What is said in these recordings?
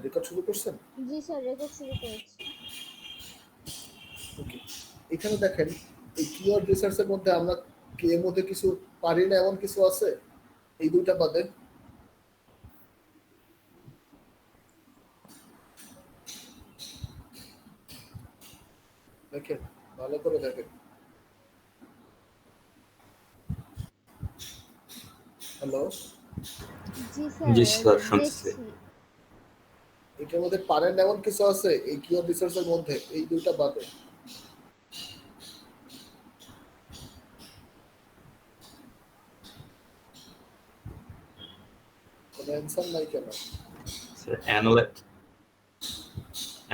Record শুরু করছেন? জি sir, record শুরু করেছি। ওকে। এখানে দেখেন এই কিওয়ার্ড রিসার্চের মধ্যে আমরা কি এর মধ্যে কিছু পারি না এমন কিছু আছে এই দুইটা বাদে? দেখেন, ভালো করে দেখেন। হ্যালো, জি স্যার, জি স্যার, শুনতেছি। দেখছি। এটার মধ্যে পারেন এমন কিছু আছে এই কিওয়ার্ড রিসার্চের মধ্যে এই দুইটা বাদে? কোনো অ্যান্সার নাই কেন? Sir,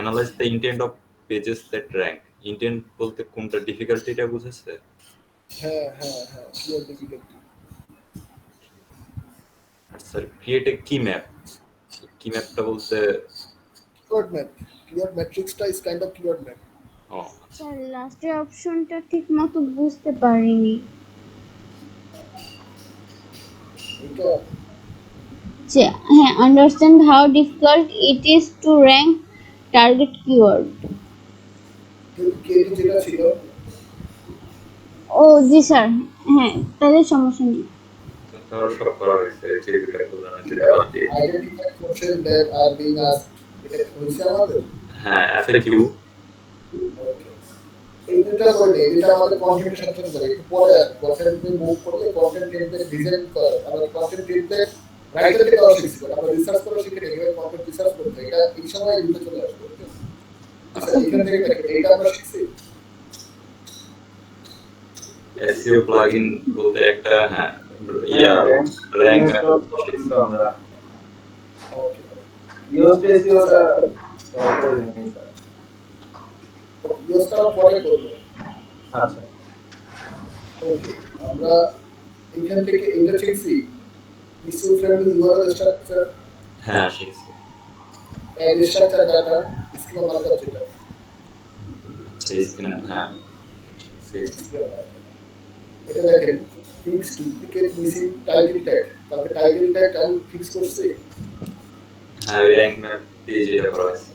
analyze the intent of pages that rank. Intent বলতে কোনটা, ডিফিকাল্টিটা বুঝেছে? হ্যাঁ হ্যাঁ হ্যাঁ, keyword difficulty. Sir, create a key map. কি ম্যাপটা বলতে কিওয়ার্ড ম্যাপ, কিওয়ার্ড ম্যাট্রিক্সটা is kind of keyword map. ও স্যার, লাস্টের অপশনটা ঠিক মতো বুঝতে পারিনি। এটা যে হ্যাঁ, understand how difficult it is to rank target keyword. KD যেটা ছিল ও জি স্যার, হ্যাঁ তাহলে সমস্যা নেই। তাহলে সব করা হয়েছে, যেটা বললাম যেটা identify question that are being asked, এটা হইছে আমাদের। হ্যাঁ, এফএকিউ। এই দুটা করলে এটা আমাদের কন্টেন্টের সাথে সাথে করে একটু পরে কন্টেন্টে মুভ করলে কন্টেন্ট টেমপ্লেট ডিজাইন করা আমরা কন্টেন্ট টেমপ্লেট রাইটার থেকে করা শিখছি আমরা রিসার্চ করে শিখে এভাবে কন্টেন্ট রিসার্চ করতে এটা এই সময় দুটো চলে আসবে। আচ্ছা এখান থেকে এটা আমরা শিখছি। এসইও প্লাগইন বলতে একটা হ্যাঁ র‍্যাঙ্ক শিখছি আমরা। ওকে ইউএসপি এসইওটা করে নিন স্যার। ইউজটা পরে করব। আচ্ছা, ওকে আমরা এখান থেকে এটা শিখছি ইস্যু ফ্রেন্ডলি ইউআরএল স্ট্রাকচার হ্যাঁ, শিখছি। And structure data schema markup যেটা শিখছি হ্যাঁ শিখছি। এটা দেখেন fix duplicate missing title tag তারপরে টাইটেল ট্যাগ আমি ফিক্স করছি হ্যাঁ, র‍্যাঙ্ক ম্যাপ দিয়ে যেটা করা হয়েছে।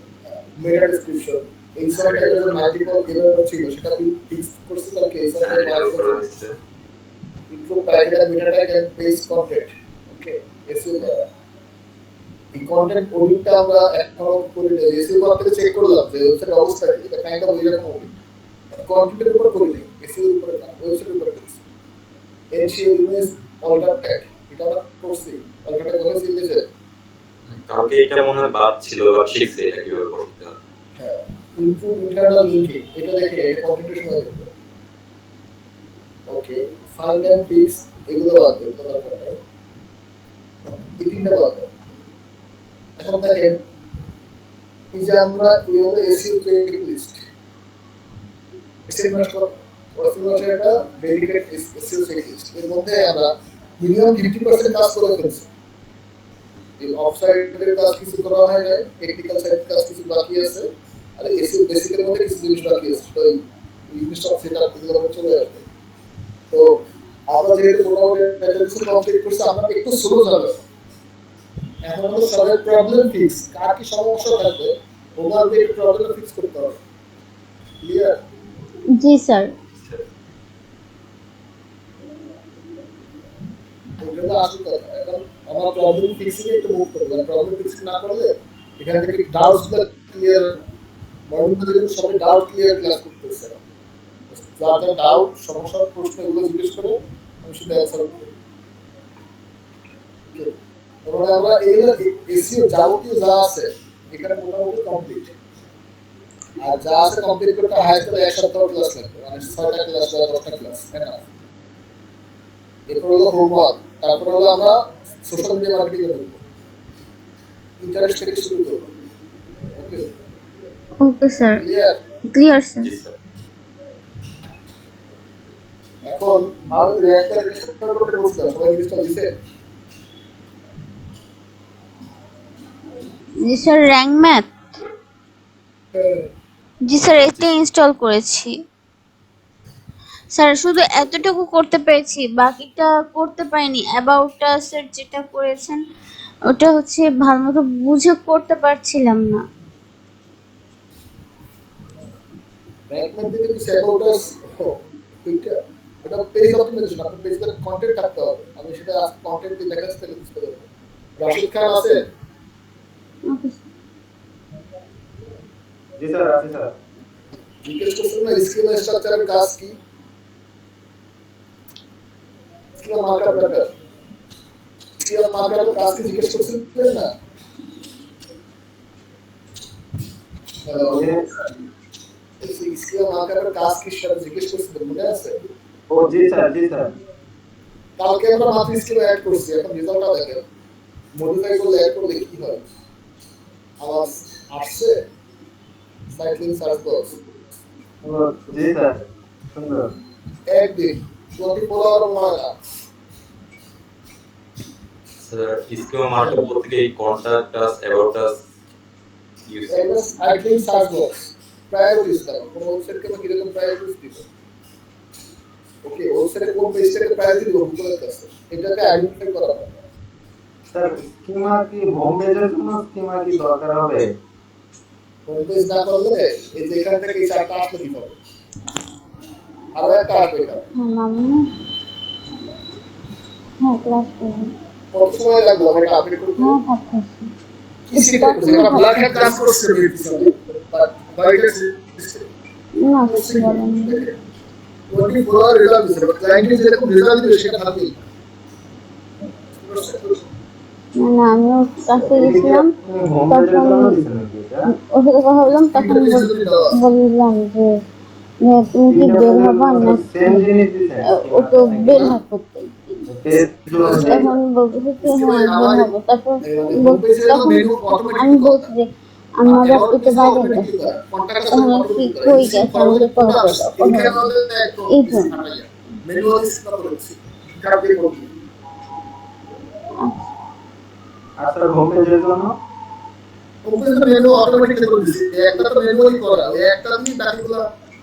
মেটা ডেসক্রিপশন ইনসার্ট ট্যাগের মাল্টিপল এরর ছিল সেটা আমি ফিক্স করছি তারপরে ইনসার্ট হ্যাঁ, ট্যাগ এটা করা হয়েছে। Include title meta tag and page content. Okay SEO দ্বারা এই কন্টেন্ট অডিটটা আমরা এখনো করে নেই এসইও মার্কেটে চেক করলাম যে ওয়েবসাইটের অবস্থা কি এটা কাইন্ড অফ এরকম হবে কন্টেন্টের উপর করে নেই এসইও এর উপরে না ওয়েবসাইটের উপরে করেছি এনশিও ইমেজ অল্টার ট্যাগ এটা আমরা করছি অল্টার ট্যাগ করে সিলেক্ট কালকে এটা মনে হয় বাদ ছিল, বা শিখছি এটা কিভাবে করতে হয়। হ্যাঁ ইনপুট ইন্টারনাল লিঙ্কিং এটা দেখে এটা কন্টেন্টের সময় দেবে। ওকে ফাইন্ড এন্ড ফিক্স এগুলো বাদ দেবে তো দরকার নেই এই তিনটা বাদ দেবে। এখন দেখেন এই যে আমরা এই হলো এসইও চেক লিস্ট এসইও ওয়াসিমাস একটা ডেডিকেটেড এসইও চেক লিস্ট এর মধ্যে আমরা মিনিমাম 50% কাজ করে ফেলছি। এই অফসাইডের কাজ কিছু করা হয় না, টেকনিক্যাল সাইড কাজ কিছু বাকি আছে, আর এসইও বেসিকের মধ্যে কিছু জিনিস বাকি আছে। তো এই জিনিসটা সেটআপ এগুলো চলে আসবে। তো আমরা যেহেতু মোটামুটি কিছু কমপ্লিট করছি আমরা একটু স্লো যাবে। এখন হলো সবাই প্রবলেম ফিক্স কার কি সমস্যা থাকবে ওভার দিয়ে প্রবলেম ফিক্স করতে হবে। ক্লিয়ার? জি স্যার। ওটা আসল কথা। এখন আমরা প্রবলেম ফিক্সিং একটু মুভ করব। প্রবলেম ফিক্সিং না করলে এখান থেকে ডাউটস ক্লিয়ার মডেলটা যদি সবাই ডাউট ক্লিয়ার ক্লাস করতেছে। যাদের ডাউট সমস্যার প্রশ্নগুলো জিজ্ঞেস করে আমি সেটা অ্যান্সার করব। এবং আমরা এই এসইও যাবতীয় যা আছে এখানে মোটামুটি কমপ্লিট। আর যা আছে কমপ্লিট করতে হাইস্ট করে এক সপ্তাহ ক্লাস লাগবে, মানে 6টা ক্লাস বা 10টা ক্লাস না। এরপর হলো হোমওয়ার্ক, তারপর হলো আমরা সোশ্যাল মিডিয়া মার্কেটিং করব, ইন্টারেস্ট থেকে শুরু করব। Okay okay sir, clear? Clear sir. জি স্যার। এখন আমি র্যাঙ্কটা রেজিস্টার করতে বলছিলাম, সবাই জিনিসটা দিছে? জি স্যার, র্যাঙ্ক ম্যাথ জি স্যার এটা ইনস্টল করেছি স্যার, শুধু এতটুকু করতে পেরেছি, বাকিটা করতে পারিনি। অ্যাবাউট আস এর যেটা করেছেন ওটা হচ্ছে ভালো মতো বুঝে করতে পারছিলাম না। ব্যাংক ম্যান থেকে কিছু অ্যাবাউট আস ওইটা এটা পেজ অপটিমাইজেশন, আপনার পেজে কন্টেন্ট থাকতে হবে। আমি সেটা কন্টেন্ট দিয়ে দেখাচ্ছি, তাহলে বুঝতে পারবেন। রাশিদ খান আছে? ওকে জি স্যার, আছে স্যার। জিজ্ঞেস করছেন না স্কিমা স্ট্রাকচারের কাজ কি? স্কিমা মার্কআপ ব্যাপার, স্কিমা মার্কআপের কাজ কি জিজ্ঞেস করছেন না? হ্যালো, স্কিমা মার্কআপের কাজ কি সেটা জিজ্ঞেস করছিলেন, মনে আছে? ও জি স্যার, জি স্যার। কালকে আমরা মাত্র স্কিমা অ্যাড করছি, এখন রেজাল্টটা দেখেন। মডিফাই করলে অ্যাড করলে কি হয়? আওয়াজ আসছে? সাইক্লিং সার্চ বক্স ও জি স্যার, সুন্দর। একদিন 24 আওয়ার মারা স্যার স্কিমা মার্কআপ বলতে কি এই contact us, about us use MS cycling search box priorities দাও। কোন ওয়েবসাইটকে আমরা কিরকম প্রায়োরিটিস দিব? ওকে, ওয়েবসাইটে কোন পেজটাকে প্রায়োরিটি দিব গুগলের কাছে, এটাকে আইডেন্টিফাই করা হবে। স্যার স্কিমা কি হোম পেজের জন্য স্কিমা কি দরকার হবে? হোম পেজ না করলে এই যে এখান থেকে এই চারটা আসলে কি হবে? আরো একটা আসবে এখানে। হ্যাঁ মামু, হ্যাঁ ক্লাস করবো, কত সময় লাগবে এটা আপডেট করতে? হ্যাঁ থাকতেছি। কি সিক্রেট করছে? এটা ব্ল্যাক হ্যাট কাজ করছে এর পিছনে, বাট হোয়াইট হ্যাট না কিছু বলেনি। 24 আওয়ার রেজাল্ট দিছে, বাট ক্লায়েন্টের যেরকম রেজাল্ট দিবে সেটা থাকবে। না না, আমি ওর কাছে গেছিলাম, হোম পেজের তখন জন্য দিছেন নাকি এটা? ওর সাথে কথা বললাম, তখন বললাম যে তুমি কি বের হবা না? সেম জিনিস দিছেন ও তো বের হয় প্রত্যেক দিন। পেজ তখন বলতেছে যে হ্যাঁ বের হবো। তারপর তখন আমি বলছি যে আমার রাস্তাতে বাইরে গেছে, তখন কি কই গেছে আমাকে কথা বলো, এই জন্য। ম্যানুয়াল সিস্টেম করেছি খারাপ দিয়ে বলি। আর স্যার হোম পেজের জন্য ওপেন মেনু অটোমেটিক্যালি করে দিছি, একটা তো ম্যানুয়ালি করা, ওই একটা আমি বাকিগুলো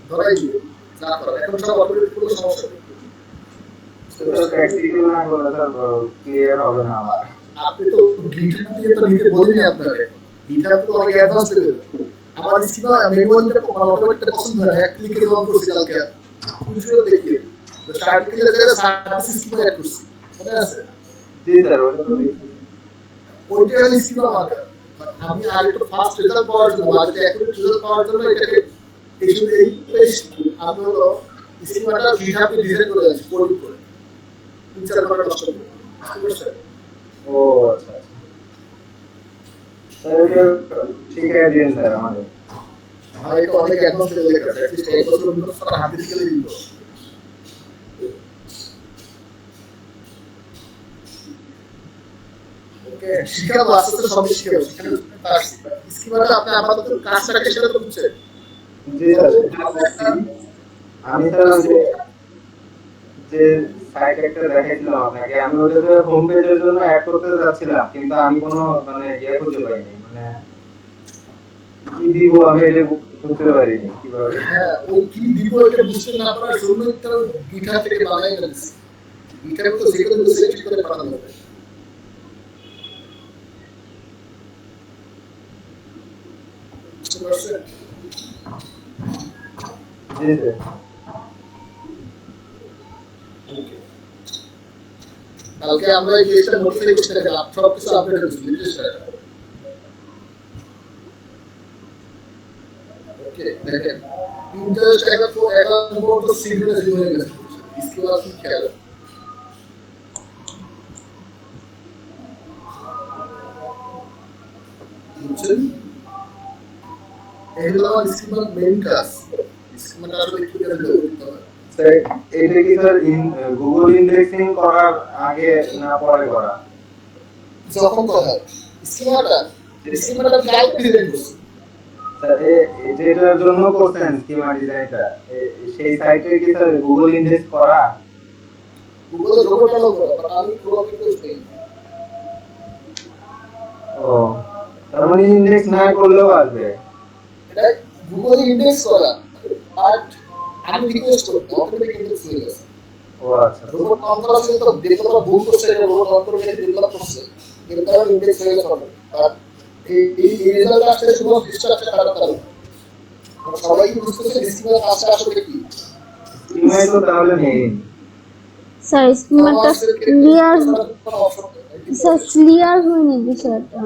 ধরাই দিই যা করা, এখন সব অটোমেটিক করলে সমস্যা নেই। প্র্যাকটিক্যাল না করলে স্যার ক্লিয়ার হবে না আমার। আপনি তো গিটার দিয়ে তো নিতে বলিনি আপনাকে, গিটার তো অনেক অ্যাডভান্স লেভেল। আমার স্কিমা ম্যানুয়ালিটা অটোমেটিকটা পছন্দ হয় না, এক ক্লিকে রন করছি কালকে পুরো দেখিয়ে তো স্টার্ট ক্লিকে জায়গায় সার্ভিস স্কিমা অ্যাড করছি, মনে আছে? জি স্যার, ওটা তো ওইটা হলো স্কিমা মার্কার। আমি আর একটু ফাস্ট রেজাল্ট পাওয়ার জন্য, বাজেটে অ্যাকুরেট রেজাল্ট পাওয়ার জন্য এটাকে এই পেজ আমি হলো স্কিমাটা গিটহাবে ডিজাইন করে আছি কোডিং করে 3-4 ঘন্টা নষ্ট করে, বুঝতে পারছেন? ও আচ্ছা আচ্ছা স্যার, এটা ঠিক আছে দিন স্যার আমাদের। আর এটা অনেক অ্যাডভান্স লেভেলের কাজ, অ্যাটলিস্ট এই বছর ভিতরে তারা হাতে শিখে দিল। ওকে, শিখাবো আস্তে আস্তে সব শিখাবো, সেখানে তার স্কিমাটা আপনি আপাতত কাজটাকে সেটা তো বুঝছেন। জি স্যার, আমি স্যার যে সাইট একটা দেখাইছিলাম আপনাকে, আমি ওটাতে হোম পেজের জন্য অ্যাড করতে যাচ্ছিলাম, কিন্তু আমি কোনো মানে ইয়ে খুঁজে পাইনি, মানে কি দিব আমি এটা বুঝতে পারিনি কিভাবে। হ্যাঁ, ওই কি দিব এটা বুঝতে না পারার জন্য তো গিটার থেকে বানাই ফেলছি। গিটার তো যে কোনো সিলেক্ট করে বানানো যাবে, বুঝতে পারছেন? জি স্যার। কালকে আমরা এই পেজটা মডিফাই করতে গেলাম, সব কিছু আপডেট হয়েছে লিস্টটা। ওকে, দেখেন ইন্টারেস্ট একটা তো সিগনেচার হয়ে গেছে, इसके बाद কি খেয়াল বুঝছেন? এই হলো আমার স্কিমার মেইন কাজ। স্কিমাটা আসলে কি করে করতে হবে? স্যার এটা কি স্যার গুগল ইন্ডেক্সিং করার আগে না পরে করা? যখন কথা স্কিমাটা গাইড ডিজাইন করছি, স্যার এটার জন্য করছেন স্কিমা ডিজাইনটা, সেই সাইটে কি স্যার গুগল ইন্ডেক্স করা? গুগলে রোবট চালু করা, বাট আমি পুরোপুরি করছি। ও, তার মানে ইন্ডেক্স না করলেও আসবে? এটা গুগলে ইন্ডেক্স করা, বাট আমি রিকোয়েস্ট করতে অটোমেটিক ইন্ডেক্স হয়ে গেছে। ও আচ্ছা। রোবট অন করা ছিল তো ডেভেলপার ভুল করছে, রোবট অন করে ডেভেলপ করছে, এরপর ইন্ডেক্স হয়ে গেছে আর এই রেজাল্ট আসছে শুধু স্ট্রাকচার কারণ সবাই বুঝতেছে রিসিভার কাজটা আসলে কি স্কিমাই তো তাহলে নেই। স্যার স্কিমাটা ক্লিয়ার, স্যার ক্লিয়ার হয়নি বিষয়টা।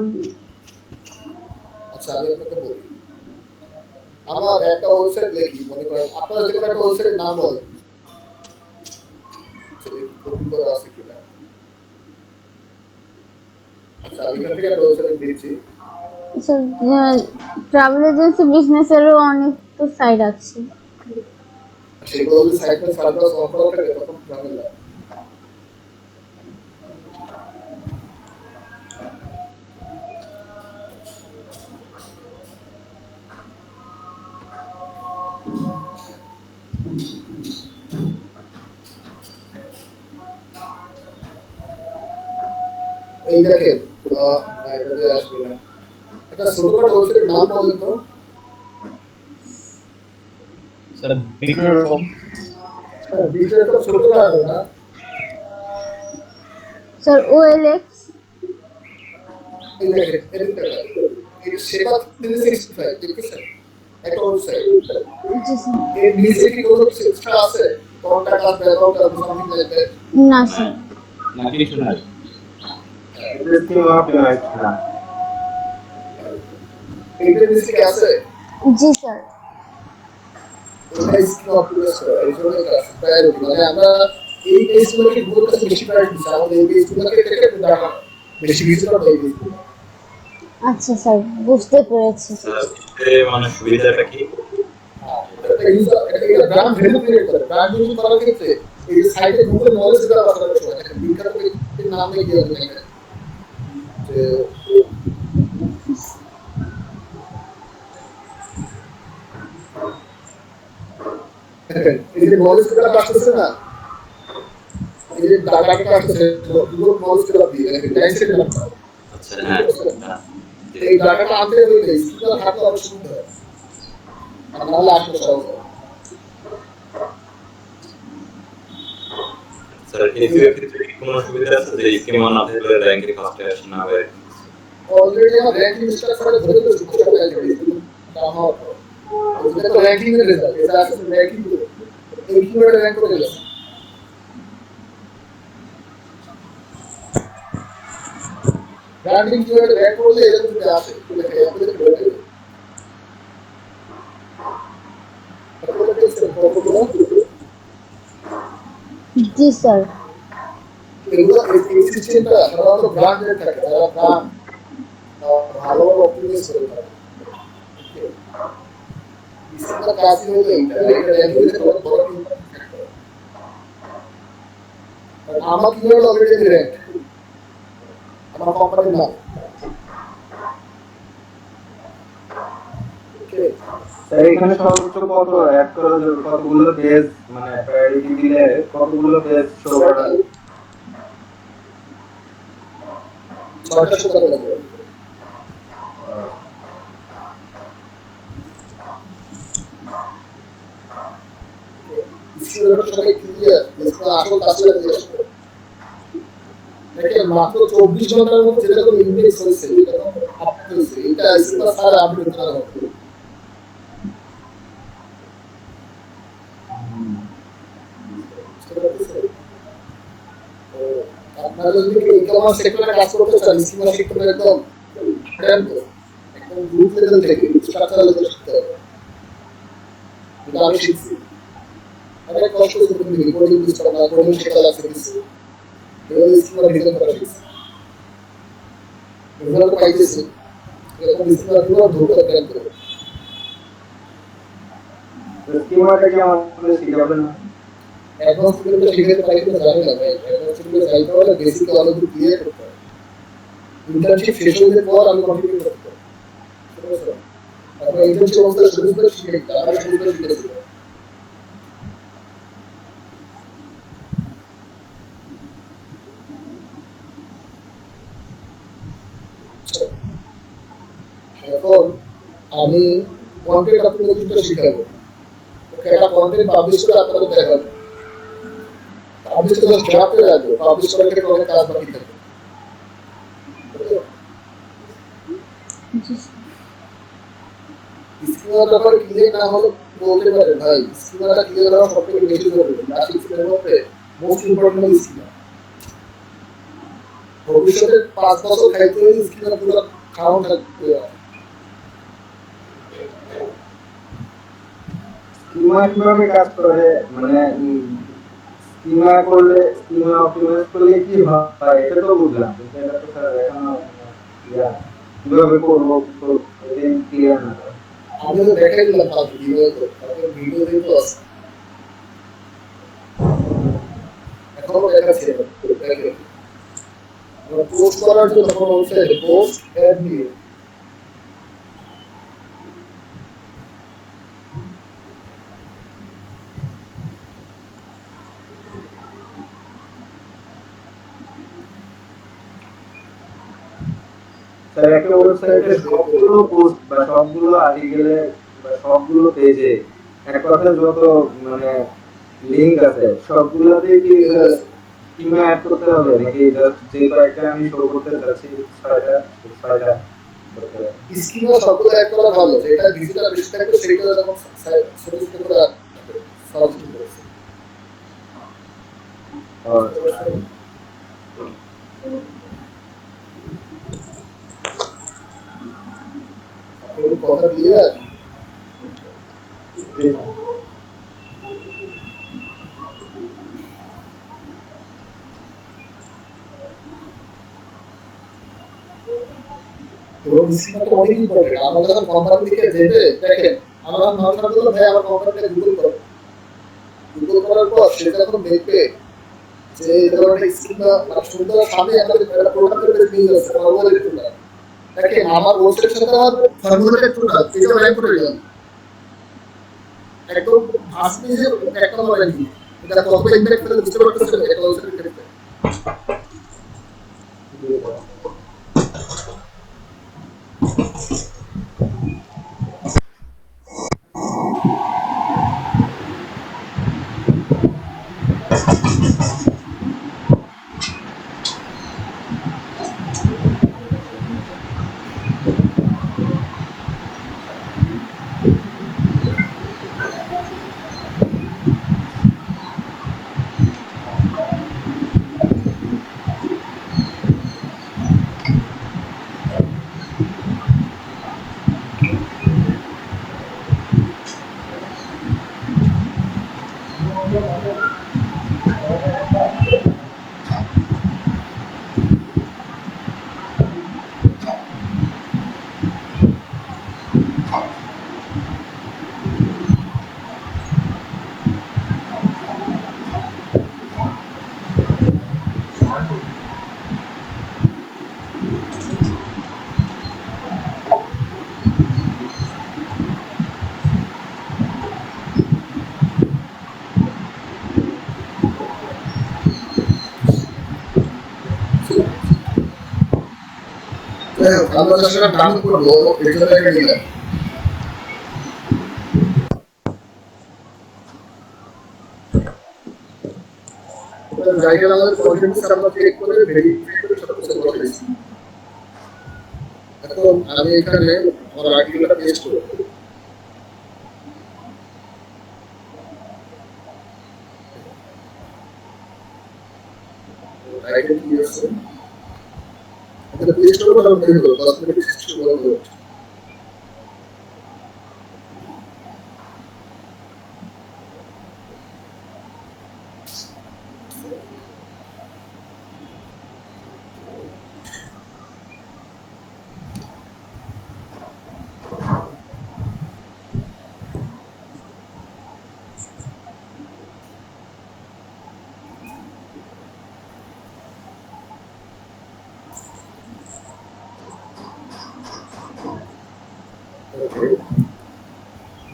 আচ্ছা আমি আপনাকে বলি আমার একটা ওয়েবসাইট দেখি মনে করেন আপনারা যে কোনো একটা ওয়েবসাইটের নাম বলেন কপি করা আছে কিনা আচ্ছা আমি এখান থেকে একটা ওয়েবসাইট দিচ্ছি স্যার ট্রাভেল এজেন্সি বিজনেসেরও অনেক তো সাইড আছে। সেগুলো যদি সাইটে সার্ভার অফ করা থাকে তখন ঝামেলা এই দেখেন এটা আসবে না এটা ছোটখাটো ওয়েবসাইটের নাম বলেন তো স্যার বিক্রম বিষয়টা ছোটখাটো না স্যার ওএলএক্স। এই দেখেন এই সেবা 365 দেখেছেন একটা ওয়েবসাইট জি স্যার। এর নিচে কি কোনো এক্সট্রা আছে কন্টাক্ট আর ব্যাকআউট আর সামথিং লাইক দ্যাট না স্যার। না কিছু নাই। এটা স্কিমা পেলাইট না। এইটার নিচে কি আছে জি স্যার। এটা স্কিম অপটিমাইজ করা এই জন্য এটা প্রায়োরিটি মানে আমরা এই পেজগুলোকে গুগল কাছে বেশি প্রায়োরিটি দিচ্ছি আমাদের এই পেজগুলোকে থেকে দেখা বেশি ভিজিটর হয়ে গেছে আচ্ছা স্যার বুঝতে পেরেছি। মানে সুবিধাটা কি? একটা ইউজার একটা ব্র্যান্ড ভ্যালু ক্রিয়েট করে ব্র্যান্ড ভ্যালু করার ক্ষেত্রে এই সাইটে গুগল নলেজ দেওয়া দরকার আছে একটা বিখ্যাত ব্যক্তির নাম নিয়ে দিয়ে দেবেন যে এই যে নলেজ গুলো আসছে না এই যে ডাটাটা আসছে গুগল নলেজ গুলো দিয়ে ট্যাক্স এর নাম আচ্ছা হ্যাঁ এই ডাটাটা আনতে হলে স্কিল থাকতে অবশ্যই হবে আর নাহলে আসবে সহজ স্যার এসিও ক্ষেত্রে কি কোনো সুবিধা আছে যে স্কিমা না থাকলে র্যাঙ্কে ফার্স্টে আসে না হবে? অলরেডি আমার র‍্যাঙ্কিং স্ট্রাকচারে ধরে তো শুরু করতে হবে কাম আউট এটা তো র‍্যাঙ্কিং এর রেজাল্ট এটা আসলে র‍্যাঙ্কিং এই কিওয়ার্ড র‍্যাঙ্ক করে গেল ব্র্যান্ডিং কিওয়ার্ড র‍্যাঙ্ক করলে এরকম কিছু আসে লেখা আপনাদের বলে দেব আপনাদের কাছে কতগুলো জি স্যার। এগুলো এই সিস্টেমটা সাধারণত ব্র্যান্ডেড থাকে যারা ব্র্যান্ড ভালো অপটিমাইজ করে থাকে इसका काफी हो गई এটা রেভিনিউ এর বড় ইম্প্যাক্ট ফ্যাক্টর আর আমার কিওয়ার্ড অলরেডি র‍্যাঙ্ক আমার কোম্পানির নাম ওকে স্যার এখানে সর্বোচ্চ কত অ্যাড করা যাবে কতগুলো পেজ মানে প্রায়োরিটি দিলে কতগুলো পেজ শো করা ছয়টা শো করা যাবে ইসিওর সবাই ক্লিয়ার এসব আসল কাজটা দিয়ে দেখেন মাত্র 24 ঘন্টার মধ্যে যেরকম ইন্ডেক্স হয়েছে এরকম আপডেট হয়েছে এটা ইসিওর সারা আপডেট করা হবে আপনারা যদি ই-কমার্স সেক্টরে কাজ করতে চান ই-কমার্স সেক্টরে একদম গ্রুপ লেভেল থেকে স্ট্রাকচারাল লেভেল শিখতে হবে এটা আমি শিখছি অনেক কষ্ট করে তুমি রিপোর্টিং ইউজ করা কোডিং শেখা লাগছে কিছু এগুলো স্কিমার ডিজাইন করা শিখছি এগুলো তো পাইতেছি এরকম স্কিমার গুলো ধরতে ট্রেন করবে স্কিমাটা কি আমাদের শিখাবেন না অ্যাডভান্স গুলো শিখাতে পারি না জানি না ভাই অ্যাডভান্স গুলো যাইতে হলে বেসিক অনেক কিছু ক্লিয়ার করতে হবে ইন্টার্নশিপ শেষ হয়ে যাওয়ার পর আমি কন্টিনিউ করতে হবে তারপর ইন্টার্নশিপ অবস্থা শুরু করে শিখে তারপর শুরু করে শিখে দেবো এখন আমি কন্টেন্ট অপটিমাইজেশনটা শিখাবো ওকে একটা কন্টেন্ট পাবলিশ করে আপনাদের দেখাবো পাবলিশ করে ড্রাফটে রাখবো পাবলিশ করার ক্ষেত্রে অনেক কাজ বাকি থাকে জি স্কিমার ব্যাপারে ক্লিয়ার না হলে বলতে পারে ভাই স্কিমারটা ক্লিয়ার হওয়া সব থেকে বেশি জরুরি বেসিক স্কিমের মধ্যে মোস্ট ইম্পর্টেন্ট স্কিমার ভবিষ্যতে 5 বছর খাইতে হলে স্কিমার পুরো খাওয়ান থাকতে হবে স্কিমা কিভাবে কাজ করে মানে স্কিমা অপটিমাইজ করলে কি হয় এটা তো বুঝলাম কিন্তু এটা তো স্যার এখনো কিভাবে করবো তো এটাই ক্লিয়ার না আমি তো দেখাই দিলাম ফার্স্ট ভিডিও দেখতে আছে এখনো দেখাচ্ছে দেখেন আমরা পোস্ট করার জন্য কোনো ওয়েবসাইটে পোস্ট অ্যাড দিয়ে স্যার একটা ওয়েবসাইটে সবগুলো পোস্ট বা সবগুলো আর্টিকেলে বা সবগুলো পেজে এক কথায় যত মানে লিংক আছে সবগুলোতেই কি স্কিমা অ্যাড করতে হবে নাকি জাস্ট যে কয়েকটা আমি শো করতে চাচ্ছি ছয়টা করতে হবে? স্কিমা সবগুলো অ্যাড করা ভালো যেটা ভিজিটার বেশি থাকবে সেটা যখন সার্ভিস করে সার্চ করেছে আর কথা ক্লিয়ার এবং স্কিমাটা অনেক ইম্পর্টেন্ট আমরা যখন কোম্পানি থেকে দেবে দেখেন আমরা নর্মাল বললাম ভাই আমার কোম্পানিতে গুগল করো গুগল করার পর সে যখন দেখবে যে এই ধরনের স্কিমা মানে সুন্দর সামনে আমাদের প্রোগ্রাম করে নিয়ে যাচ্ছে ফরওয়ার্ড টুল দেখেন আমার ওয়েবসাইটের সাথে আমার ফর্মুলেটেড টুল আছে এটা র্যাঙ্ক করে দিলাম একদম আসলে যে একটা নম্বর র্যাঙ্কিং এটা কত ইমপ্যাক্ট ফেলে বুঝতে পারতেছেন একটা ওয়েবসাইটের ক্ষেত্রে আমরা আসলে ডাউন করব এর জন্য একটা নিলাম জায়গা আমাদের কন্টেন্ট আমরা চেক করে ভেরিফাই করে সব কিছু করে দিয়েছি এখন আমি এখানে আমার আর্টিকেলটা পেস্ট করব টাইটেল কি আছে এটা পেস্ট করব আর বের করব কসমেটিক সিস্টেম বলবো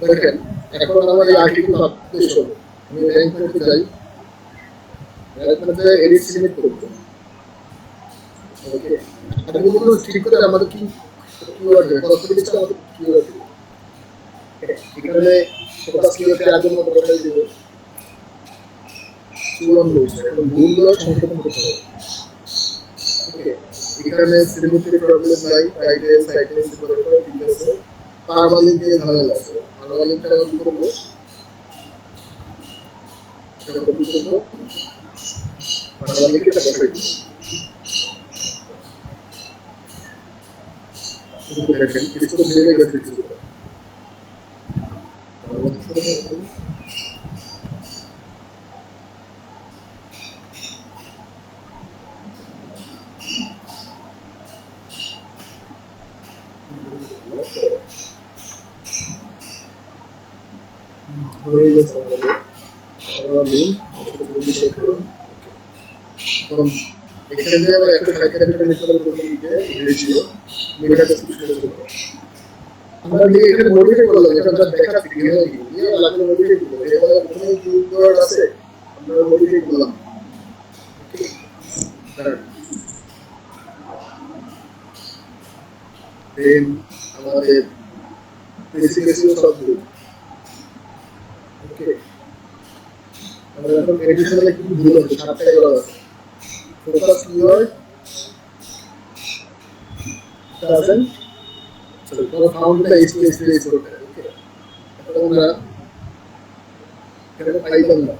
দেখেন এখন আমার এই আর্টিকেল পাবলিশ হবে আমি র্যাঙ্ক করতে যাই র্যাঙ্ক করতে এডিট সিলেক্ট করব ওকে এটা কিন্তু ঠিক করে আমাদের কি কিওয়ার্ড দেবে কসমেটিক্সটা আমাদের কিওয়ার্ড দেবে এখানে ফোকাস কিওয়ার্ডে আগে মতো বসাই দেব চূড়ান্ত রয়েছে এখন ভুলগুলো সংশোধন করতে হবে ওকে এখানে সিমেট্রি প্রবলেম নাই, রাইটে সাইডে সিমেট্রি ঠিক আছে। পারমালিন দিয়ে ঝামেলা আছে, পারমালিনটা কি করবো? এটা কপি করবো, পারমালিনকে এটা বসাই দিই। দেখেন কিছু মিলে গেছে কিছু। হয়ে গেছে আমাদের এখানে যে আমরা একটা সাইকেল নিতে দিকে রেশিও মেটাকে সুস্থ করব। আমরা যে এখানে মডিফাই করলাম, এটা যা দেখাচ্ছি কিভাবে কি দিয়ে লাগলে মডিফাই করব। এবারে প্রথমে কিওয়ার্ড আছে আমরা মডিফাই করলাম। ওকে দেন আমাদের বেসিক সব গ্রুপ। ওকে আমরা এখন এডিশনালে কি ভুল আছে 7টা এগুলো আছে। Focus keyword doesn't so found the space করতে। ওকে এখন আমরা এখানে পাইলাম না,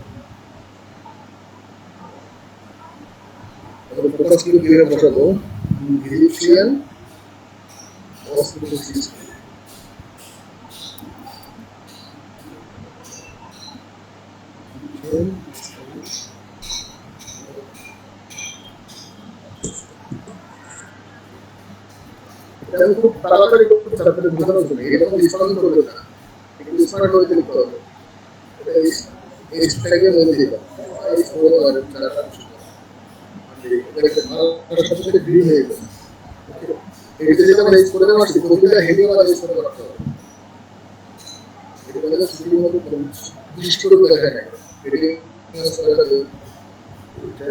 আমরা ফোকাস কিওয়ার্ড দিয়ে বসাবো ইজিপশিয়ান হসপিটাল সিস্টেম। এটা খুব তাড়াতাড়ি করতে চাচ্ছি বোঝানোর জন্য, এরকম স্পষ্ট করবে না, একটু স্মার্ট হয়ে লিখতে হবে। এটা এই ট্যাগে মনে দিলাম এই ফোর আর চারটা দেখেন আমার সাথে সাথে গ্রিন হয়ে গেছে। এটা যেটা আমরা ইউজ করে দেবো আসলে কপিটা হেডিং আর ইউজ করে রাখতে হবে। এটা বলে শুধু মতো দৃষ্টি করে দেখা যায় হেডিং ইউজ করে রাখতে এটা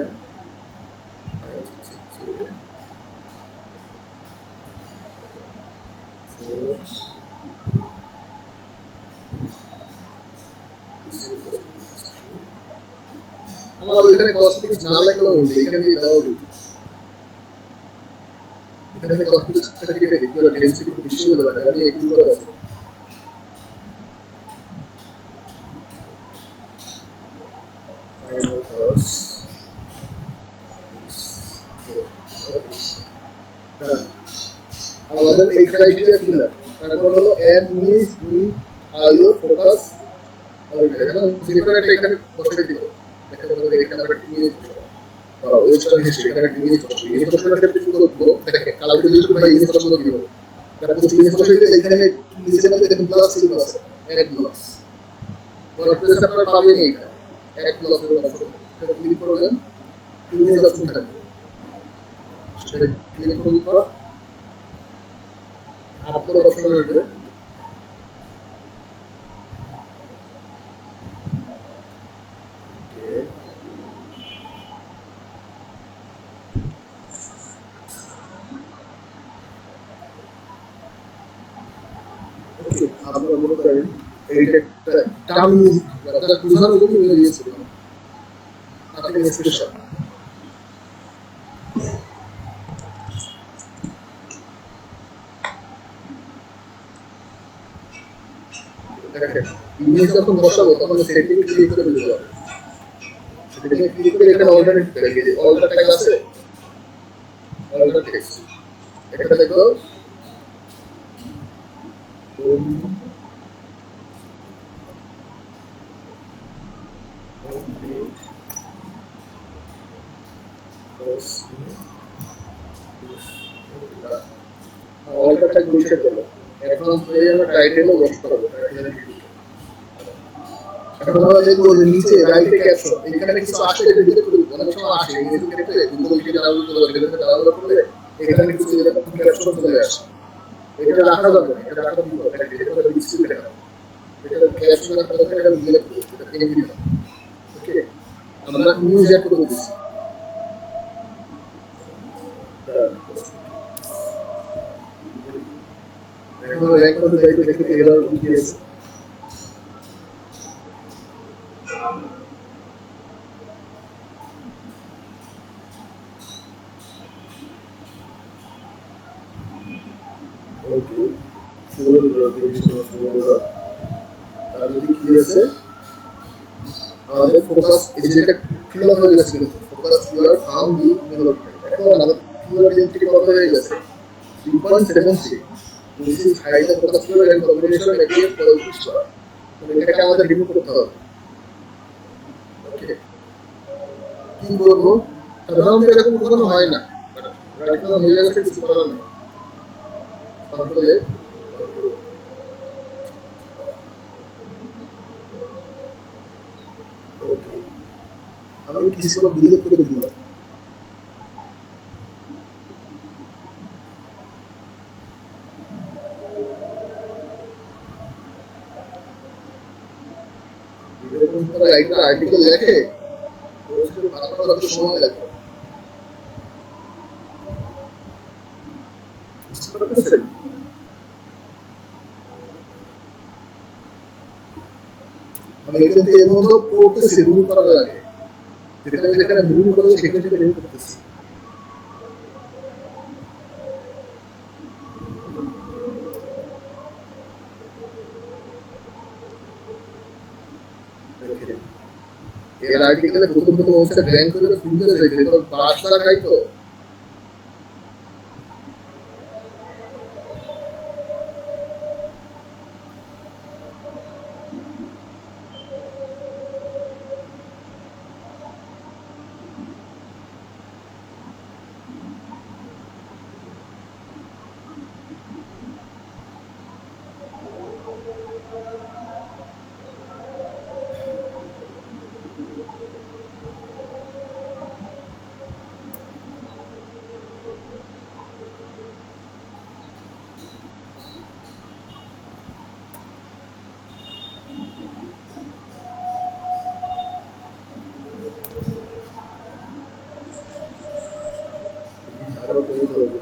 আমার এখানে কসমেটিক্স না লাগলেও হবে, এখানে দিয়ে দাও হবে। এখানে কসমেটিক্স থেকে রেগুলার ডেনসিটি খুব বেশি হতে পারে, আমি একটু করে আছে। আমাদের এই ক্রাইটেরিয়া কি না, তারপর হলো এম মিস বি আইও ফোকাস আর এখানে ডিফারেন্ট এখানে বসে দিও। এখানে বলে এখানে আমরা নিয়ে ওয়েস্টার্ন হিস্ট্রি এখানে নিয়ে চলবে। এই প্রশ্নটা ক্ষেত্রে কি করব দেখেন কালার দিলে ভাই এই প্রশ্ন দিব। তারপর সিরিজ বসে দিলে এখানে নিচে মধ্যে দেখেন প্লাস সিম্বল আছে, এক প্লাস ওয়ার্ডপ্রেস আপনারা পাবেন এইটা এক প্লাস এর অপশন এটা ক্লিক করবেন, ইমেজ অপশন থাকবে সেটা ক্লিক করুন পর আপলোড অপশন আসবে। আপনারা মনে করেন এইটা একটা ডাউন আপনারা বুঝানোর জন্য নিয়ে দিয়েছিলাম আপনাদের স্পেশাল দেখেন ইমেজ যখন বসাবো তখন সেটিং ক্লিক করে দিতে হবে। সেটিং ক্লিক করে এখানে অল্টারনেটিভ দেখে যে অল্টার ট্যাগ আছে, অল্টার টেক্সট এটা দেখো অল্টার ট্যাগ বুঝতে পারলো। এখন এই আমরা টাইটেলও বসতে হবে, এখন আমরা দেখবো যে নিচে রাইটে ক্যাপশন এখানে কিছু আসলে ডিলিট করে দিই, অনেক সময় আসে এই ক্ষেত্রে গুগল থেকে ডাউনলোড করলে এখানে কিছু এরকম ক্যাপশন চলে আসে, এটা রাখা যাবে না, এটা রাখা দিব এটা ডিলিট করে ডিসপ্লে রাখা, এটা ক্যাপশন রাখা যাবে এটা ডিলিট করে এটা কেটে দিই। ওকে আমরা নিউজ অ্যাড করে দিচ্ছি। এখন র্যাঙ্ক করতে যাইতে দেখতে এরর দিয়েছে। ওকে ফুল ফুল তার যদি কি আছে আমাদের ফোকাস এই যে এটা ফিল আপ হয়ে গেছে কিন্তু focus your found the development এখন আমাদের ফিউর ডেন্সিটি কত হয়ে গেছে 3.73 this is high the focus fewer and combination again for each মানে এটাকে আমাদের রিমুভ করতে হবে ওকে কি করবো সাধারণত এরকম কখনো হয় না রাইট নাও হয়ে গেছে কিছু করার নেই তাহলে ওকে আমি কিছু ডিলিট করে দিলাম এরকম করে একটা আর্টিকেল লেখে ওর বানানোর কত সময় লাগে আমি কিন্তু এর মধ্যে করতেছি রুল করার আগে যেখানে যেখানে রুল করবো সেখানে সেখানে রুল করতেছি এর আর্টিকেলে প্রথম প্রথম অবস্থা র্যাঙ্ক করে শুনতে চাইছে তো 5 লাখ আই তো আরো তৈরি করবো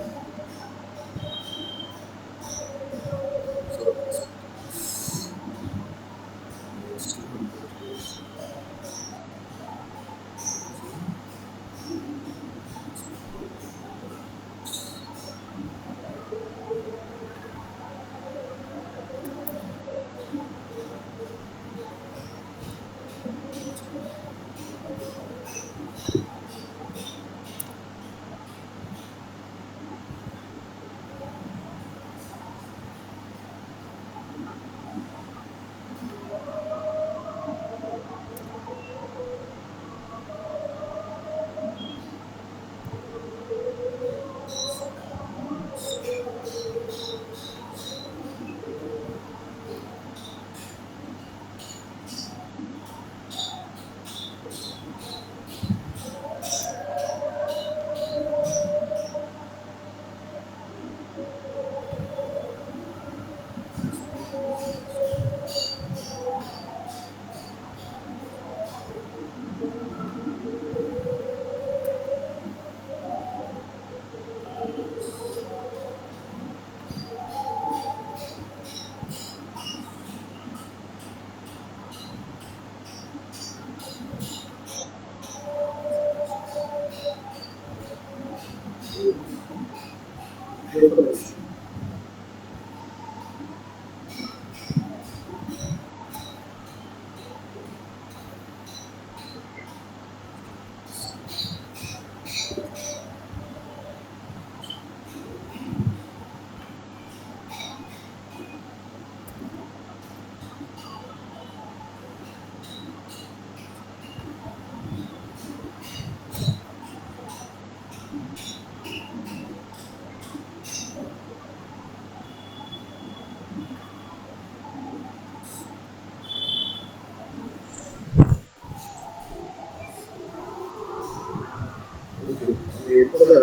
এরপরে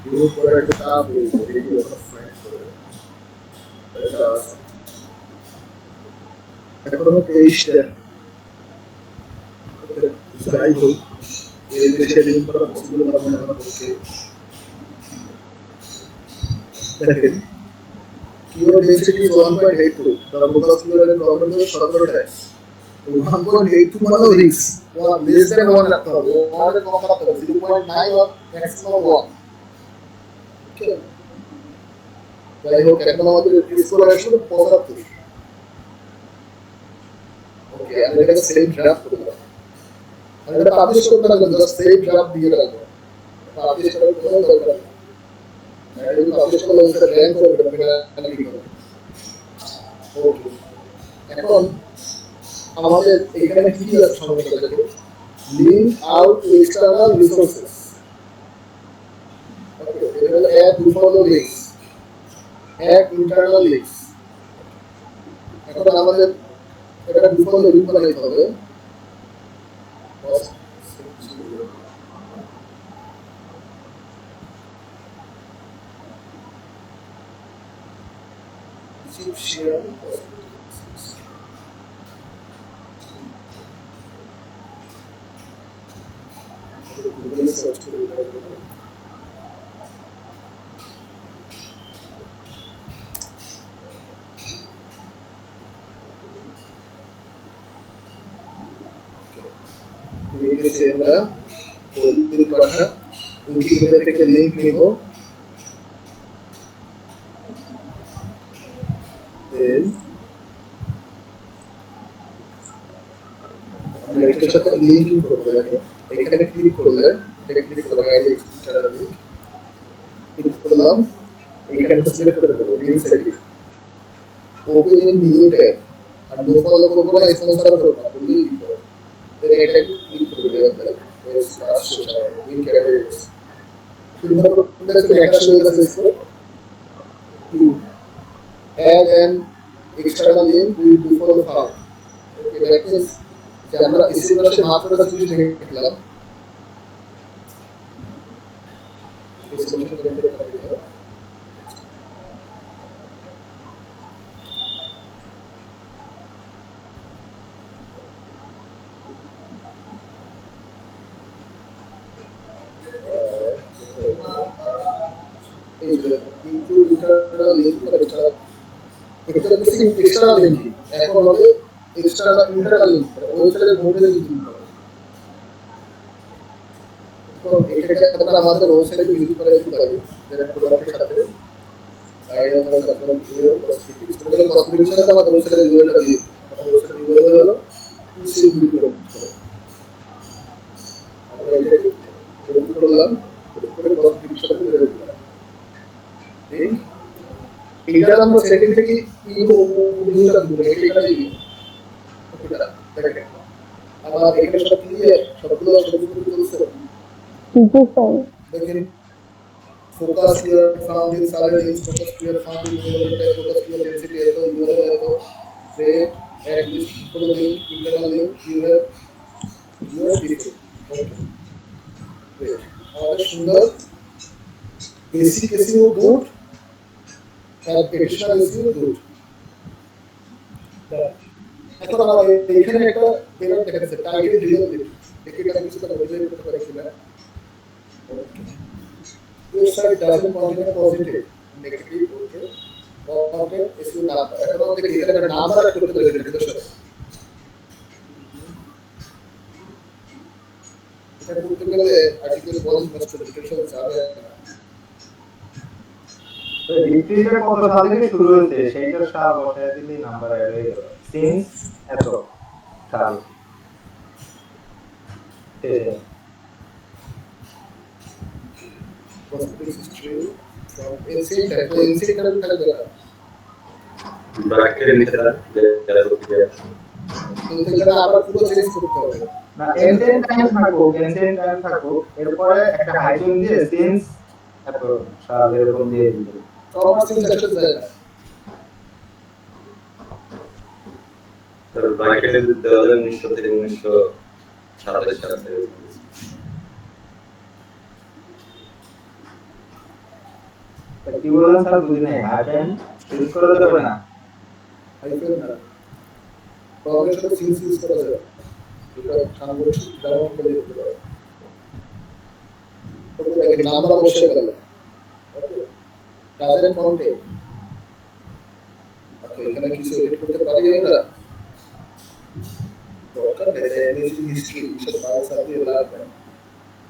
রিমুভ করার একটা চাপ রয়েছে রেডিও ফাইন্ড করে এটা এখন হচ্ছে এইটা যাই হোক এই দেশে রিমুভ করা পসিবল হবে না আমার পক্ষে দেখেন কিউআর ডেন্সিটি ইজ 1.82 তার ফোকাস কিউআর এর নরমাল 17 টাইমস 1.82 মানে রিক্স ওয়ান লেস দ্যান 1 রাখতে হবে 1 এর কম রাখতে হবে 0.9 or ম্যাক্সিমাম 1 ওকে যাই হোক এখন আমাদের স্কোর আসলে 75। ওকে আমি এটাকে সেভ ড্রাফট করলাম। আমি এটা পাবলিশ করতে লাগলাম, জাস্ট সেভ ড্রাফট দিয়ে রাখবো। পাবলিশ করার কোনো দরকার নেই। এটা যদি পাবলিশ করলে ওটা র্যাঙ্ক করবে, পেনাল্টি করবে। ওকে এখন আমাদের এখানে কি কি আছে সমস্যা দেখো, link out to external resources. Okay এখানে add to follow links, add internal links. এখন আমাদের এটা ডিফল্ট লিঙ্ক বানাইতে হবে। শেয়ার আমরা ওই কথা উইকিপিডিয়া থেকে লিংক নিব, দেন আমরা এটার সাথে লিংক করব। দেখো এখানে ক্লিক করলে, এটা ক্লিক করলে আইডি চ্যানেল ক্লিক করলাম, এখানে সিলেক্ট করে দেব link setting, open in new tab. আর নো ফলো করব না, স্পন্সর করব না, বলি এটা ক্লিক করে দেব। Link address add an external link will be followed how. Okay, that means যে আমরা এসএমএস এর মাত্রাটা যদি দেখলাম, এসএমএস এর দেখতে পারি এই যে ইনটু ইন্টারনাল লিংক এটা এটা বেসিক এক্সটার্নাল লিংক। এখন হবে এক্সটার্নাল ইন্টারনাল লিংক, ওয়েবসাইটের মধ্যে লিংক হবে। তো এটাকে আমরা আমাদের ওয়েবসাইটে ইউজ করে দিতে পারি, যেটা প্রোডাক্টের সাথে আইডি আমরা তারপরে ভিডিও প্রসিডিউর করে কনফিগারেশন এর আমাদের ওয়েবসাইটে ইউআরএল দিয়ে ওয়েবসাইটে ইউআরএল হলো ইসি ভিডিও। আমরা এটাকে কপি করলাম, করে কনফিগারেশন করে দিলাম। ঠিক এটা আমরা সেটিং থেকে ইনফো ভিডিওটা দিব, এটা দিয়ে এটা দেখেন আমার এখানে সব ক্লিয়ার, সবগুলো চলছে। দেখেন focus here found in silence, focus here found in URL, focus here density এত ইউআরএল এত save add list follow link internal link URL different. Okay আমাদের সুন্দর বেসিক এসইও গুড আর এডিশনাল এসইও গুড। এখন আমরা এখানে একটা এরর দেখাচ্ছে, টার্গেট রিলেটেড এটা কিছু কথা বলতে পারি কিনা। Website doesn't contain positive negative okay content SEO না। এখন আমাদের এখানে একটা নাম্বার অ্যাড করতে পারি ডেসক্রিপশনে। এটা করতে গেলে আর্টিকেল বলেন ডেসক্রিপশন যাবে। তো ডিক্রিজটা কত সাল থেকে শুরু হয়েছে সেইটার সাল বসায় দিলেই নাম্বার অ্যাড হয়ে যাবে। সিন্স এত সাল ব্র্যাকেটের নিচে যারা করতে আবার পুরো চেঞ্জ করতে হবে না, এনসেন্ট টাইম থাকো, এনসেন্ট টাইম থাকো, এরপরে একটা হাইফেন দিয়ে সিন্স এত সাল এরকম দিয়ে দিতে। প্রপার চেঞ্জ আসলে যায় না। তার ব্র্যাকেটে দেওয়া যায় 1900 থেকে 1927 সালে। কি বলেন স্যার বুঝি নাই, হাইফেন ইউজ করা যাবে না? হাইফেন না, প্রপার সাথে সিন্স ইউজ করা যাবে। এটা সাংগঠনিক ডাউন করে দিতে হবে। ওকে নাম্বার বসে গেল। ওকে ডাজন্ট কন্টেইন। ওকে এখানে কিছু এডিট করতে পারি আমরা। দরকার নেই এমএসজি হিস্ট্রি সব বাইরে সাথে লাগবে।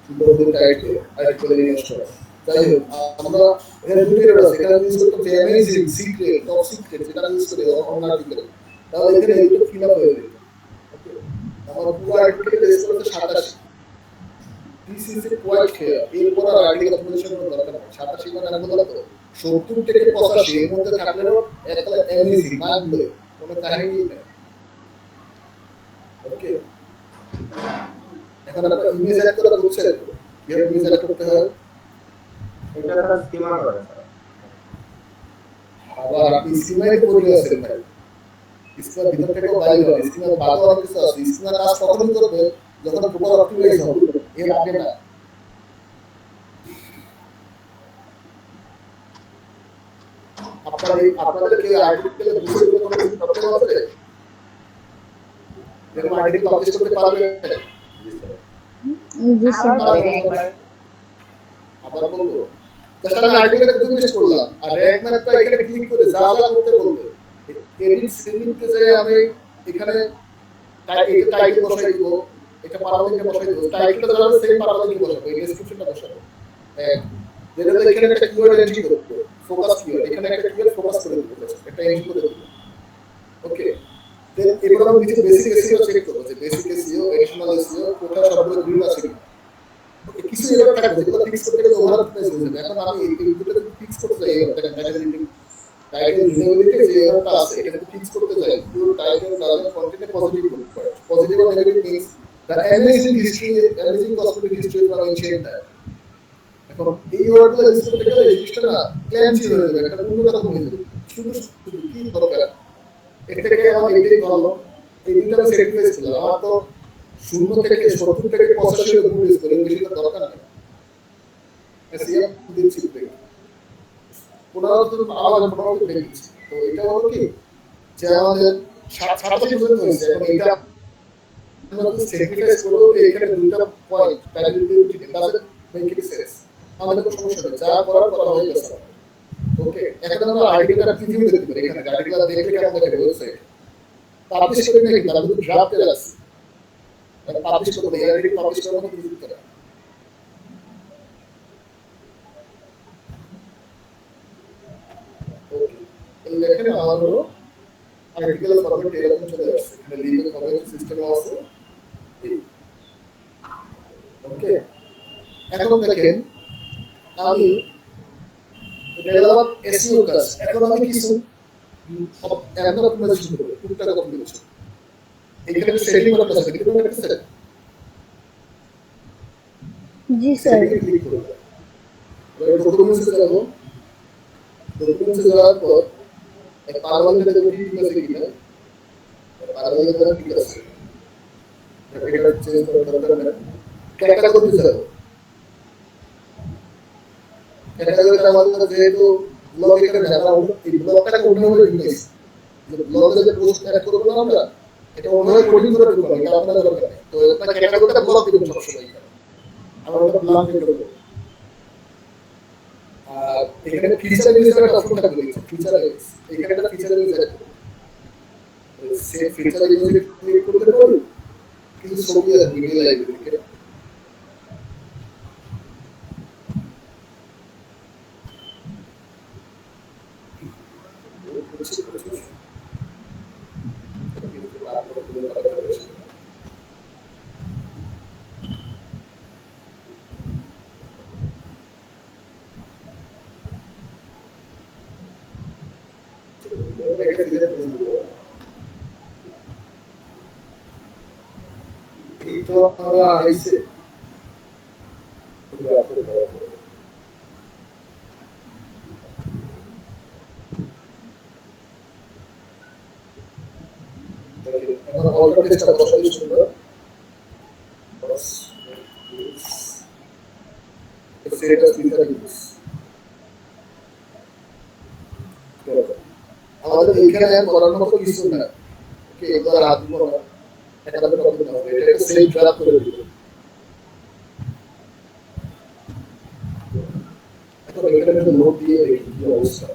কিবোর্ডের টাইটেল আইকন নিয়ে আসতে হবে। যাই হোক আমরা এখানে দুটো এরর আছে, এখানে ইউজ করতে হবে অ্যামেজিং, সিক্রেট, টপ সিক্রেট, যেটা ইউজ করে অন্য আর্টিকেলে, তাহলে এখানে এইগুলো ফিল আপ হয়ে যাবে। ওকে, আমার পুরো আর্টিকেল রেজ করতে 87, this is a quite clear. এরপর আর আর্টিকেল অপটিমাইজেশন করার দরকার নেই। 87 মানে আমি বললাম তো 70 থেকে 85 এর মধ্যে থাকলেও একটা অ্যামেজিং মাইন্ড ব্লোয়িং, কোনো কাহিনী নেই। ওকে, এখন আপনারা ইমেজ অ্যাড করা বুঝছেন, কিভাবে ইমেজ অ্যাড করতে হয়। এটা তারা স্কিমা করে স্যার। আবার আপনি স্কিমায় পড়ে আছেন ভাই, স্কিমার ভিতর থেকেও বাইরে হয়, স্কিমার বাদও অনেক কিছু আছে। স্কিমার কাজ কখন করবে, যখন প্রপার অপটিমাইজ হবে, এর আগে না। আপনাদের কি আর্টিকেলে বুঝতে কোনো প্রবলেম আছে? এরকম আর্টিকেল পাবলিশ করতে পারবে? জি স্যার। আবার বলবো, জাস্ট আমি আর্টিকেলে দুটো জিনিস করলাম, আর র‍্যাঙ্ক ম্যাপটা এখানে ক্লিক করে যা যা করতে বলবে, এডিট সিলিংতে যে আমি এখানে টাইটেল বসাই দিব, এটা পারালিংকে বসাই দিব, টাইটেলটা ধরো সেম পারালিংকে বসাবো, এই ডেসক্রিপশনটা বসাবো। যেটা এখানে একটা কিওয়ার্ড এন্ট্রি করতে, ফোকাস কিওয়ার্ড, এখানে একটা কিওয়ার্ড ফোকাস করে দিব, একটা এন্ট্রি করে দিব। ওকে, দেন এরপর আমি কিছু বেসিক এসইও চেক করব, যে বেসিক এসইও, এডিশনাল এসইও, কোথায় সবগুলো গ্রিন আছে কিনা। ওকে, কিছু এরর থাকবে যেগুলো ফিক্স করতে গেলে ওভারঅল প্রাইস হয়ে যাবে। এখন আমি এইগুলো ফিক্স করতে চাই, টাইটেল রিলেবিলিটি যে এররটা আছে এটা ফিক্স করতে চাই। পুরো টাইটেল দাদা কন্টেন্টে পজিটিভ করতে পারে, পজিটিভ আর negative means the amazing history, amazing cosmetic history for ancient time. এখন এই ওয়ার্ডগুলো ইউজ করতে গেলে জিনিসটা না ক্ল্যান্সি হয়ে যাবে, একটা অন্যরকম হয়ে যাবে। শুধু শুধু কি দরকার, এটা থেকে আমার এইটাই ভালো, এই দুটো আমি স্যাক্রিফাইস করলাম। আমার তো 0 থেকে 70 থেকে 85 এর উপর ইউজ করে, বেশি তো দরকার নেই। এসইও দিচ্ছি ব্রেক, পুনরাবৃত্তি আবার পুনরাবৃত্তি ব্রেক দিচ্ছি। তো এটা হলো কি, যে আমাদের 87 পর্যন্ত হয়েছে। এখন এইটা আমরা স্যাক্রিফাইস করবো, এখানে দুটো point parity doesn't make it sense, আমাদের কোনো সমস্যা নেই, যা করার করা হয়ে গেছে। ওকে, এখন আমরা আর্টিকেলটা প্রিভিউ দেখতে পারি, এখানে আর্টিকেলটা দেখলে কেমন দেখে ওয়েবসাইট পাবলিশ করে নাকি তাহলে যদি ড্রাফটে আছে তাহলে পাবলিশ করতে এই আর্টিকেল পাবলিশ করার মতো কিছু করতে হবে। ওকে, এই দেখেন আমার হলো আর্টিকেল ফরম্যাট এরকম চলে আসছে, এখানে লিঙ্ক ফরম্যাট সিস্টেম আছে। ওকে, এখন দেখেন আমি এটা আমার এসইও কাজ, এখন আমি কিছু এমন অপটিমাইজেশন করব, টুকটাক অপটিমাইজেশন। এখানে সেটিং করা আছে, কিন্তু একটা সেট জি স্যার। ক্লিক করব, এবার ডকুমেন্টসে যাব, ডকুমেন্টসে যাওয়ার পর এক পারমানেন্ট দেখব ঠিক আছে কিনা, পারমানেন্ট ধরে ঠিক আছে, এটা চেঞ্জ করার দরকার নেই। ক্যাটাগরি যাব, ক্যাটাগরিটা আমাদের যেহেতু ব্লগ এখানে জানা হলো, এই ব্লগটাকে অন্যভাবে ঢুকাইছি, যে ব্লগে যে পোস্ট অ্যাড করবো না আমরা, এটা অন্যভাবে কোডিং করে ঢুকাবো, এটা আপনাদের দরকার নেই। তো এটা ক্যাটাগরিটা ব্লগ দিবেন সবসময়, আমরা এটা ব্লগ দিয়ে দেবো। আর এখানে ফিচার ইউজার একটা অপশন থাকবে, ফিচার ইউজ, এখানে একটা ফিচার ইউজ আছে, সেই ফিচার ইউজ ক্লিক করতে পারি, কিছু ছবি আর ভিডিও লাইব্রেরি থেকে itu orang isi all the test of the status use আমাদের এখানে করার মতো কিছু না। ওকে, এবার হাত দিব না, এটা আমরা করতে হবে, এটা সেভ ড্রাফট করে দিব। এখন এখানে একটা নোট দিয়ে দেখি কি অবস্থা।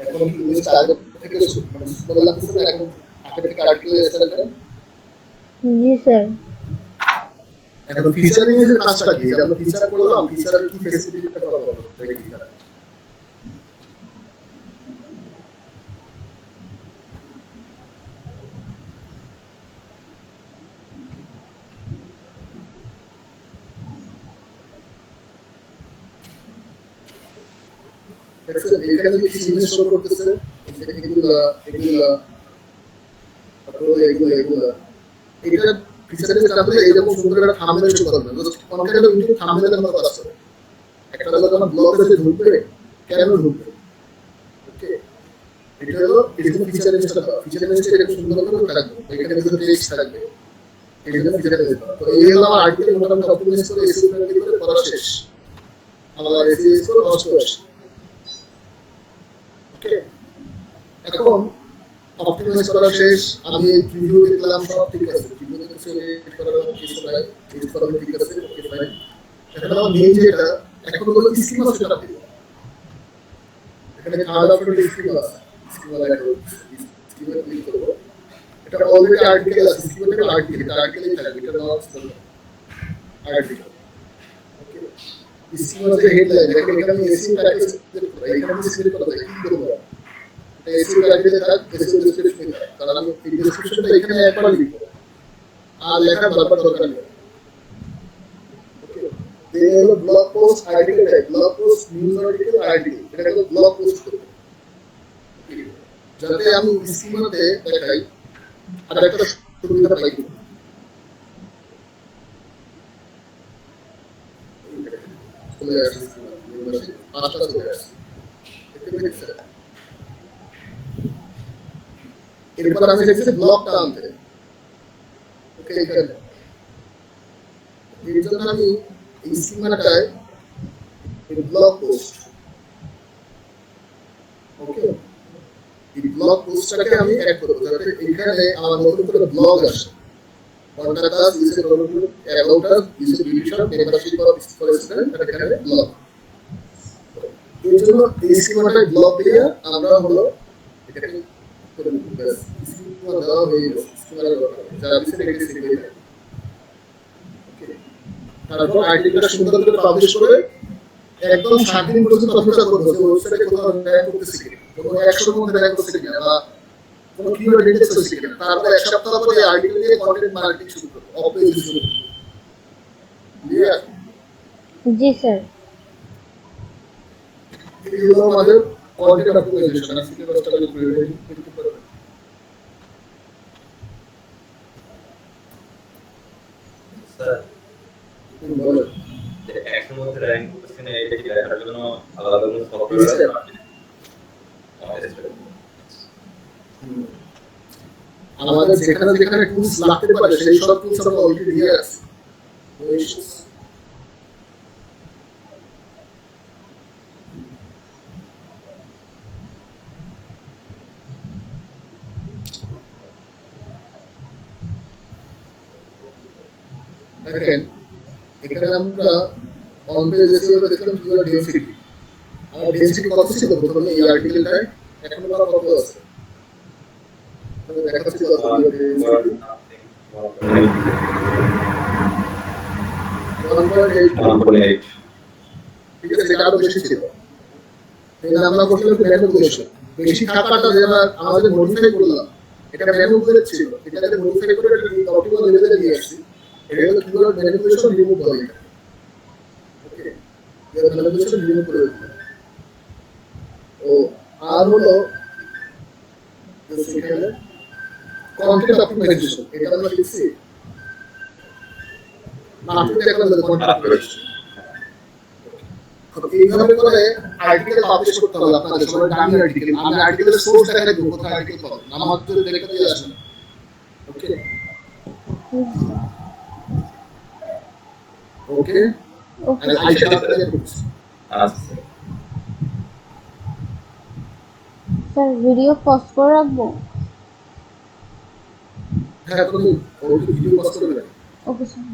এখন কি লিস্ট আগে থেকে শুরু করলাম, এখন আগে থেকে আর্টিকেল স্টার্ট করেন। জি স্যার। এখন ফিচারিং এর কাজটা কি, যে আমরা ফিচার করলাম, ফিচারের কি ফেসিলিটিটা করা হলো দেখি না। এখানে যে কিছু জিনিস শো করতেছে, এগুলা এগুলা তারপরে এগুলা এটা ফিচারের চাপে এইরকম সুন্দর একটা থাম্বনেল শো করবে, জাস্ট কনটেন্ট ইউটিউব থাম্বনেলের মতো কাজ করে। একটা হলো যখন ব্লগে যে ঢুকবে, কেন ঢুকবে, ওকে, এটা হলো এরকম ফিচারের জিনিসটা, ফিচারের জিনিসটা এরকম সুন্দর করে থাকবে, এখানে কিছু টেক্সট থাকবে, এই জন্য ফিচারের জিনিস। তো এই হলো আমার আর্টিকেল মোটামুটি অপটিমাইজ করে এসইও ফ্রেন্ডলি করে করা শেষ, আমার এসইও করে লঞ্চ করা শেষ, ওকে। এখন অপটিমাইজ করা শেষ, আমি প্রিভিউ দেখলাম, সব ঠিক আছে, প্রিভিউ দেখতে এডিট করা কিছু নাই, এডিট করা ঠিক আছে, ওকে ফাইন। এখন আমার মেইন যেটা এখন হলো স্কিমা সেটআপ দিব। এখানে থার্ড অপশনে স্কিমা আছে, স্কিমা লাগবে, স্কিমা ক্লিক করব। এটা অলরেডি আর্টিকেল আছে, স্কিমাটা আর্টিকেল, এটা আর্টিকেলই থাকবে, এটা নট আর্টিকেল, ওকে। স্কিমা যে হেডলাইন, দেখেন এখানে এসইও প্যাকেজ সিলেক্ট করা, এখানে সিলেক্ট করা যায়, কি করব এসইও প্যাকেজে থাক, এসইও ডেসক্রিপশন থাক, কারণ আমি এই ডেসক্রিপশনটা এখানে একবার লিখব আর লেখা বারবার দরকার নেই, ওকে। এই হলো blog post article type, blog post news article article, এটা হলো ব্লগ পোস্ট করব, যাতে আমি স্কিমাতে দেখাই আর একটা সুবিধা পাই। চলে আসছে স্কিমা, পাঁচটা চলে আসছে, দেখতে পেয়েছেন? এরপর আমি দেখছি ব্লগটা আনতে, ওকে। এখানে এর জন্য আমি এই স্কিমাটায় ব্লগ পোস্ট, ওকে, এই ব্লগ পোস্টটাকে আমি অ্যাড করব যাতে এখানে আমার নতুন করে ব্লগ আসে, contact us, use about us, use division, membership of student, এখানে ব্লগ। এর জন্য এই স্কিমাটায় ব্লগ দিয়ে আমরা হলো এটাকে করে নেব, ব্যাস স্কিমা দেওয়া হয়ে গেল, স্কিমার যা দিচ্ছে এটা সিলেক্ট করে, ওকে। তারপর আর্টিকেলটা সুন্দর করে পাবলিশ করে একদম 7 দিন পর্যন্ত অপেক্ষা করব যে ওয়েবসাইটে কোথাও র্যাঙ্ক করতেছে কিনা, কোনো 100 এর মধ্যে র্যাঙ্ক করতেছে কিনা, বা কোনো কিওয়ার্ড ইন্ডেক্স হচ্ছে কিনা। তারপর এক সপ্তাহ পরে এই আর্টিকেল দিয়ে কন্টেন্ট মার্কেটিং শুরু করব, অপেজ শুরু করব, ক্লিয়ার? জি স্যার। এই হলো আমাদের কন্টেন্ট অপটিমাইজেশন, আজকে দশটা করে করতে পারবেন। স্যার বলো যে একশোর মধ্যে র্যাঙ্ক করতেছে না, এটা কি দেখার জন্য আলাদা কোনো সফটওয়্যার আছে? আমাদের যেখানে যেখানে টুলস লাগতে পারে সেই সব টুলস আমরা অলরেডি দিয়ে আছি। দেখেন এখানে আমরা অন পেজ এসিও দেখলাম কিওয়ার্ড ডেনসিটি, আর ডেনসিটি কত ছিল প্রথমে এই আর্টিকেলটায়, এখন আমরা কত আছে দেখাচ্ছি, কত ডেনসিটি 1.8, ঠিক আছে, এটা আরো বেশি ছিল। এই আমরা করলাম ম্যানুপুলেশন, বেশি থাকাটা যে আমরা আমাদের মডিফাই করলাম, এটা ম্যানুপুলেট ছিল, এটাকে মডিফাই করে এটা অপটিমাল লেভেলে নিয়ে আসছি, এটা হলো কিওয়ার্ড ম্যানুপুলেশন রিমুভ করা, ওকে, এর ম্যানুপুলেশন রিমুভ করে দিলাম। ও আর হলো সেখানে কন্টেন্ট অপটিমাইজেশন, এটা আমরা লিখছি না, আপনি দেখলাম কন্টেন্ট অপটিমাইজেশন এইভাবে করে আর্টিকেল পাবলিশ করতে হবে আপনাদের সবাই দামি আর্টিকেল। আমি আর্টিকেলের সোর্স দেখাই দেব, কোথায় আর্টিকেল পাবো, নামাজ ধরে দেখে দিয়ে আসেন, ওকে ওকে। আমি আইসা আপনাদের করছি। আচ্ছা স্যার ভিডিও পজ করে রাখবো? হ্যাঁ, তুমি ভিডিও পজ করে রাখো। Okay sir.